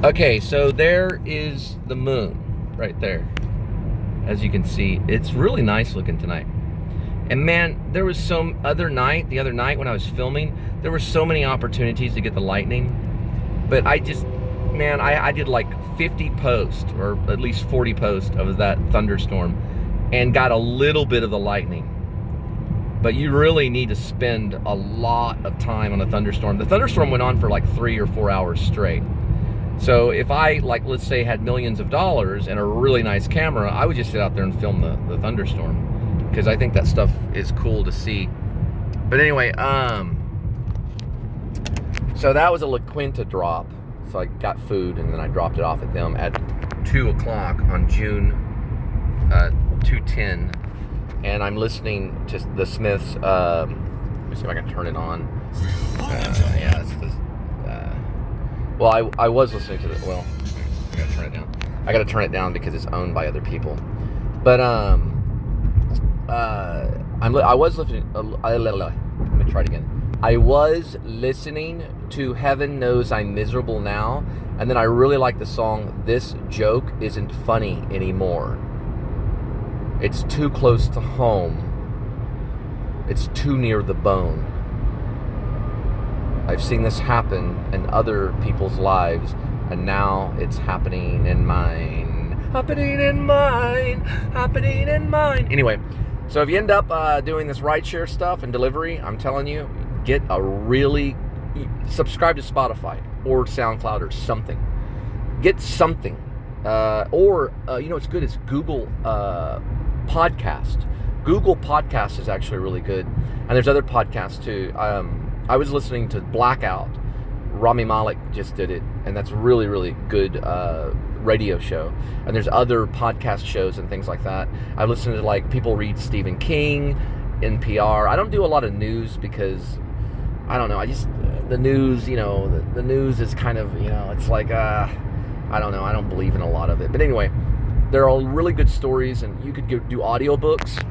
Okay, so there is the moon right there. As you can see, it's really nice looking tonight. And man, there was the other night when I was filming, there were so many opportunities to get the lightning. But I did like 50 posts, or at least 40 posts of that thunderstorm, and got a little bit of the lightning. But you really need to spend a lot of time on a thunderstorm. The thunderstorm went on for like 3 or 4 hours straight. So if I, like, let's say, had millions of dollars and a really nice camera, I would just sit out there and film the thunderstorm, because I think that stuff is cool to see. But anyway, so that was a La Quinta drop. So I got food and then I dropped it off at them at 2 o'clock on June 2/10. And I'm listening to the Smiths. Let me see if I can turn it on. Yeah, it's the. Well, I was listening to it. Well, I gotta turn it down. I gotta turn it down because it's owned by other people. But I was listening. Let me try it again. I was listening to Heaven Knows I'm Miserable Now, and then I really like the song This Joke Isn't Funny Anymore. It's too close to home. It's too near the bone. I've seen this happen in other people's lives, and now it's happening in mine. Happening in mine. Happening in mine. Anyway, so if you end up doing this rideshare stuff and delivery, I'm telling you, subscribe to Spotify or SoundCloud or something. Get something. What's good is Google Podcast. Google Podcast is actually really good. And there's other podcasts too. I was listening to Blackout. Rami Malek just did it, and that's really, really good radio show. And there's other podcast shows and things like that. I listen to, like, people read Stephen King, NPR. I don't do a lot of news because, I don't know, the news, the news is kind of, it's like, I don't know, I don't believe in a lot of it. But anyway, there are really good stories, and you could do audiobooks.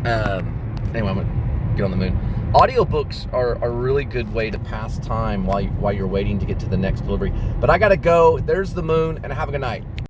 Anyway, I'm going to get on the moon. Audiobooks are a really good way to pass time while you're waiting to get to the next delivery. But I got to go. There's the moon, and have a good night.